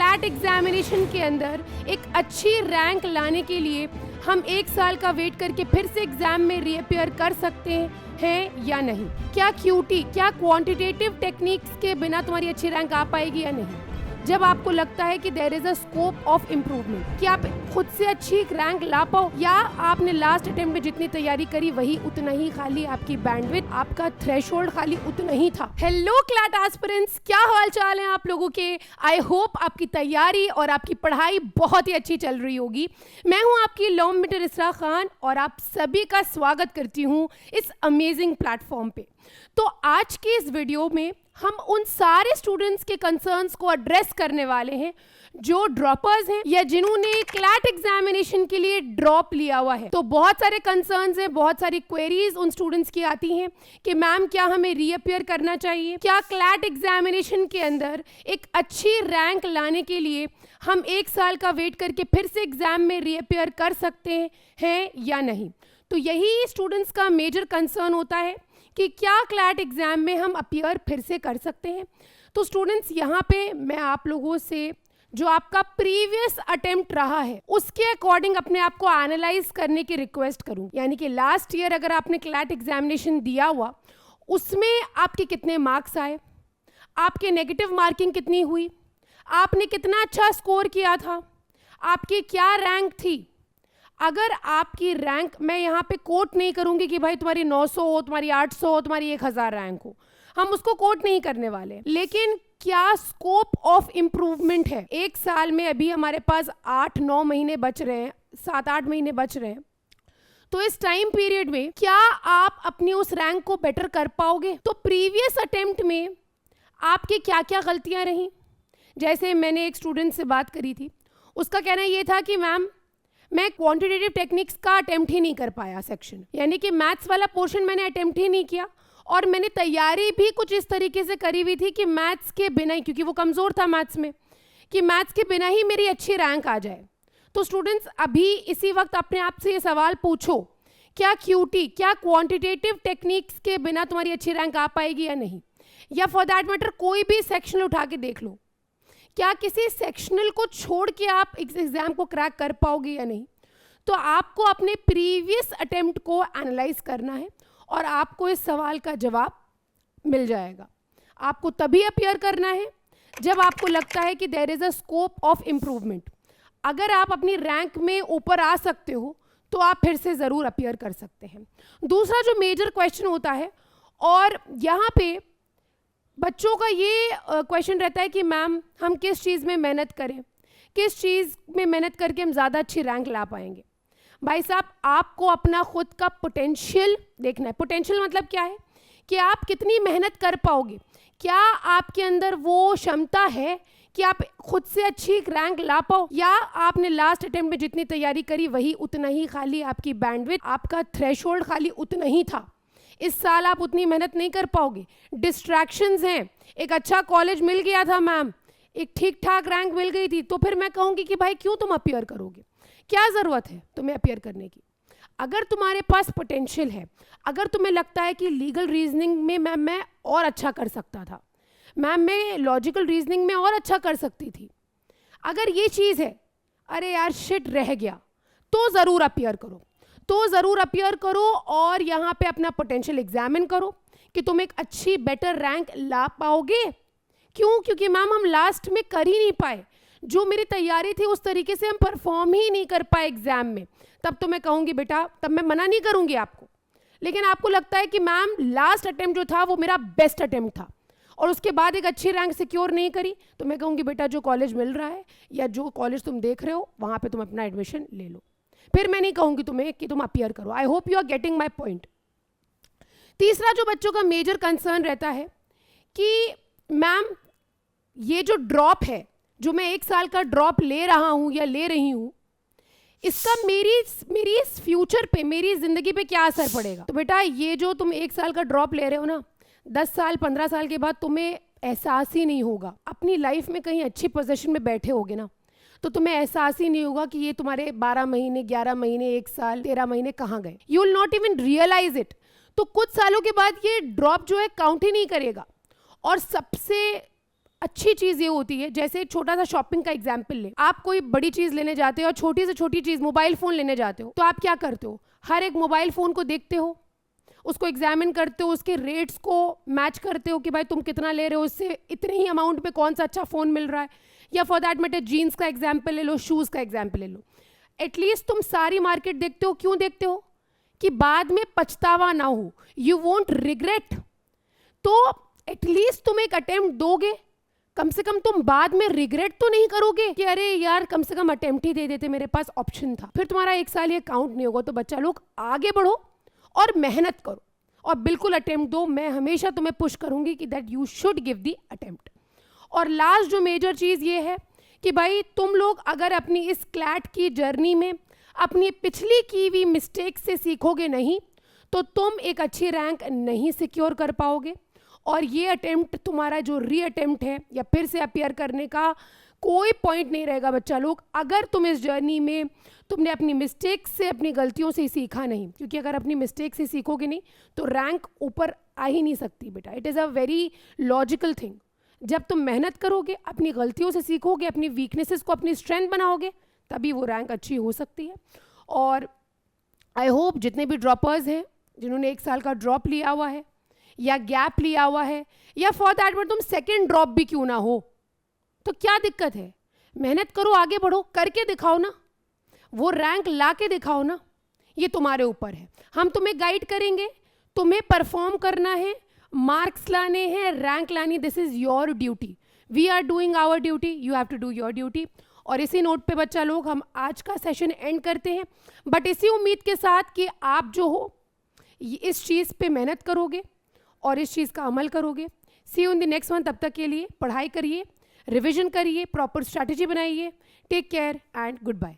CLAT examination के अंदर एक अच्छी रैंक लाने के लिए हम 1 साल का वेट करके फिर से एग्जाम में रीअपियर कर सकते हैं या नहीं? क्या क्यूटी, क्या क्वांटिटेटिव टेक्निक्स के बिना तुम्हारी अच्छी रैंक आ पाएगी या नहीं? जब आपको लगता है कि there is a scope of improvement, कि आप खुद से अच्छी रैंक ला पाओ, या आपने लास्ट अटेम्प्ट में जितनी तैयारी करी वही उतना ही, खाली आपकी बैंडविड्थ, आपका थ्रेशोल्ड खाली उतना ही था। हेलो क्लैट एस्पिरेंट्स, क्या हाल चाल है आप लोगों के? आई होप आपकी तैयारी और आपकी पढ़ाई बहुत ही अच्छी चल रही होगी। मैं हूं आपकी लॉम मीटर इसरा खान और आप सभी का स्वागत करती हूं इस अमेजिंग प्लेटफॉर्म पे। तो आज के इस वीडियो में हम उन सारे स्टूडेंट्स के कंसर्न्स को एड्रेस करने वाले हैं जो ड्रॉपर्स हैं या जिन्होंने क्लैट एग्जामिनेशन के लिए ड्रॉप लिया हुआ है। तो बहुत सारे कंसर्न्स हैं, बहुत सारी क्वेरीज उन स्टूडेंट्स की आती हैं कि मैम क्या हमें रीअपियर करना चाहिए? क्या क्लैट एग्जामिनेशन के अंदर एक अच्छी रैंक लाने के लिए हम 1 साल का वेट करके फिर से एग्जाम में रीअपियर कर सकते हैं या नहीं? तो यही स्टूडेंट्स का मेजर कंसर्न होता है कि क्या क्लैट एग्जाम में हम अपीयर फिर से कर सकते हैं। तो स्टूडेंट्स, यहाँ पे मैं आप लोगों से जो आपका प्रीवियस अटेम्प्ट रहा है उसके अकॉर्डिंग अपने आप को एनालाइज करने की रिक्वेस्ट करूँ। यानी कि लास्ट ईयर अगर आपने क्लैट एग्जामिनेशन दिया हुआ, उसमें आपके कितने मार्क्स आए, आपके नेगेटिव मार्किंग कितनी हुई, आपने कितना अच्छा स्कोर किया था, आपकी क्या रैंक थी। अगर आपकी रैंक, मैं यहाँ पे कोट नहीं करूँगी कि भाई तुम्हारी 900 हो, तुम्हारी 800 हो, तुम्हारी 1000 रैंक हो, हम उसको कोट नहीं करने वाले, लेकिन क्या स्कोप ऑफ इम्प्रूवमेंट है? 1 साल में अभी हमारे पास 8-9 महीने बच रहे हैं, 7-8 महीने बच रहे हैं। तो इस टाइम पीरियड में क्या आप अपनी उस रैंक को बेटर कर पाओगे? तो प्रीवियस अटेम्प्ट में आपकी क्या क्या गलतियाँ रहीं? जैसे मैंने एक स्टूडेंट से बात करी थी, उसका कहना ये था कि मैम मैं क्वांटिटेटिव टेक्निक्स का अटेम्प्ट ही नहीं कर पाया सेक्शन, यानी कि मैथ्स वाला पोर्शन मैंने अटेम्प्ट ही नहीं किया, और मैंने तैयारी भी कुछ इस तरीके से करी हुई थी कि मैथ्स के बिना ही, क्योंकि वो कमज़ोर था मैथ्स में, कि मैथ्स के बिना ही मेरी अच्छी रैंक आ जाए। तो स्टूडेंट्स, अभी इसी वक्त अपने आप से ये सवाल पूछो, क्या क्यूटी, क्या क्वांटिटेटिव टेक्निक्स के बिना तुम्हारी अच्छी रैंक आ पाएगी या नहीं? या फॉर दैट मैटर कोई भी सेक्शनल उठा के देख लो, क्या किसी सेक्शनल को छोड़ के आप इस एग्जाम को क्रैक कर पाओगे या नहीं? तो आपको अपने प्रीवियस अटेम्प्ट को एनालाइज करना है और आपको इस सवाल का जवाब मिल जाएगा। आपको तभी अपीयर करना है जब आपको लगता है कि there is a scope of improvement. अगर आप अपनी रैंक में ऊपर आ सकते हो तो आप फिर से ज़रूर अपीयर कर सकते हैं। दूसरा जो मेजर क्वेश्चन होता है, और यहाँ पे बच्चों का ये क्वेश्चन रहता है कि मैम हम किस चीज़ में मेहनत करें, किस चीज़ में मेहनत करके हम ज़्यादा अच्छी रैंक ला पाएंगे। भाई साहब, आपको अपना खुद का पोटेंशियल देखना है। पोटेंशियल मतलब क्या है? कि आप कितनी मेहनत कर पाओगे, क्या आपके अंदर वो क्षमता है कि आप खुद से अच्छी रैंक ला पाओ, या आपने लास्ट अटेम्प्ट में जितनी तैयारी करी वही उतना ही, खाली आपकी बैंडविड्थ, आपका थ्रेशोल्ड खाली उतना ही था। इस साल आप उतनी मेहनत नहीं कर पाओगे, डिस्ट्रैक्शंस हैं। एक अच्छा कॉलेज मिल गया था मैम, एक ठीक ठाक रैंक मिल गई थी, तो फिर मैं कहूँगी कि भाई क्यों तुम अपीयर करोगे? क्या ज़रूरत है तुम्हें अपीयर करने की? अगर तुम्हारे पास पोटेंशियल है, अगर तुम्हें लगता है कि लीगल रीजनिंग में मैम मैं और अच्छा कर सकता था, मैम मैं लॉजिकल रीजनिंग में और अच्छा कर सकती थी, अगर ये चीज़ है, अरे यार शिट रह गया, तो ज़रूर अपीयर करो, तो ज़रूर अपीयर करो और यहाँ पे अपना पोटेंशियल एग्जामिन करो कि तुम एक अच्छी बेटर रैंक ला पाओगे। क्यों? क्योंकि मैम हम लास्ट में कर ही नहीं पाए, जो मेरी तैयारी थी उस तरीके से हम परफॉर्म ही नहीं कर पाए एग्जाम में। तब तो मैं कहूँगी बेटा, तब मैं मना नहीं करूँगी आपको, लेकिन आपको लगता है कि मैम लास्ट अटेम्प्ट जो था वो मेरा बेस्ट अटेम्प्ट था और उसके बाद एक अच्छी रैंक सिक्योर नहीं करी, तो मैं कहूँगी बेटा जो कॉलेज मिल रहा है या जो कॉलेज तुम देख रहे हो वहाँ पे तुम अपना एडमिशन ले लो। फिर मैं नहीं कहूँगी तुम्हें कि तुम अपीयर करो। I hope you are getting my point. तीसरा जो बच्चों का मेजर कंसर्न रहता है कि मैम ये जो ड्रॉप है, जो मैं 1 साल का ड्रॉप ले रहा हूँ या ले रही हूँ, इसका मेरी इस फ्यूचर पे, मेरी ज़िंदगी पे क्या असर पड़ेगा? तो बेटा ये जो तुम 1 साल का ड्रॉप ले रहे हो ना, 10 साल 15 साल के बाद तुम्हें एहसास ही नहीं होगा। अपनी लाइफ में कहीं अच्छी पोजीशन में बैठे होगे ना, तो तुम्हें एहसास ही नहीं होगा कि ये तुम्हारे 12 महीने 11 महीने 1 साल 13 महीने कहाँ गए। You will not even realise it. तो कुछ सालों के बाद ये ड्रॉप जो है काउंट ही नहीं करेगा। और सबसे अच्छी चीज़ ये होती है, जैसे एक छोटा सा शॉपिंग का एग्जाम्पल ले, आप कोई बड़ी चीज़ लेने जाते हो और छोटी से छोटी चीज़ मोबाइल फ़ोन लेने जाते हो, तो आप क्या करते हो? हर एक मोबाइल फ़ोन को देखते हो, उसको एग्जामिन करते हो, उसके रेट्स को मैच करते हो कि भाई तुम कितना ले रहे हो, उससे इतने ही अमाउंट पे कौन सा अच्छा फ़ोन मिल रहा है। या फॉर दैट मैटर जीन्स का एग्जाम्पल ले लो, शूज़ का एग्जाम्पल ले लो, एटलीस्ट तुम सारी मार्केट देखते हो। क्यों देखते हो? कि बाद में पछतावा ना हो, यू वोंट रिग्रेट। तो एटलीस्ट तुम एक अटेम्प्ट दोगे, कम से कम तुम बाद में रिग्रेट तो नहीं करोगे कि अरे यार कम से कम अटेम्प्ट ही दे देते, मेरे पास ऑप्शन था। फिर तुम्हारा एक साल ये काउंट नहीं होगा। तो बच्चा लोग आगे बढ़ो और मेहनत करो और बिल्कुल अटेम्प्ट दो। मैं हमेशा तुम्हें पुश करूंगी कि that you should give the attempt. और लास्ट जो मेजर चीज़ ये है कि भाई तुम लोग अगर अपनी इस क्लैट की जर्नी में अपनी पिछली की हुई मिस्टेक से सीखोगे नहीं, तो तुम एक अच्छी रैंक नहीं सिक्योर कर पाओगे। और ये अटेम्प्ट तुम्हारा जो री अटेम्प्ट है या फिर से अपीयर करने का कोई पॉइंट नहीं रहेगा बच्चा लोग, अगर तुम इस जर्नी में तुमने अपनी मिस्टेक से, अपनी गलतियों से सीखा नहीं। क्योंकि अगर अपनी मिस्टेक से सीखोगे नहीं तो रैंक ऊपर आ ही नहीं सकती बेटा। It is a very logical thing. जब तुम मेहनत करोगे, अपनी गलतियों से सीखोगे, अपनी वीकनेसेस को अपनी स्ट्रेंथ बनाओगे, तभी वो रैंक अच्छी हो सकती है। और आई होप जितने भी ड्रॉपर्स हैं, जिन्होंने एक साल का ड्रॉप लिया हुआ है या गैप लिया हुआ है, या फॉर दैट मैटर तुम सेकेंड ड्रॉप भी क्यों ना हो, तो क्या दिक्कत है? मेहनत करो, आगे बढ़ो, करके दिखाओ ना, वो रैंक ला के दिखाओ ना। ये तुम्हारे ऊपर है, हम तुम्हें गाइड करेंगे, तुम्हें परफॉर्म करना है, मार्क्स लाने हैं, रैंक लानी। This is your duty. We are doing our duty, you have to do your duty. और इसी नोट पे बच्चा लोग हम आज का सेशन एंड करते हैं, बट इसी उम्मीद के साथ कि आप जो हो इस चीज़ पे मेहनत करोगे और इस चीज़ का अमल करोगे। See you in the next one. तब तक के लिए पढ़ाई करिए, रिविजन करिए, प्रॉपर स्ट्रैटेजी बनाइए। Take care and good bye.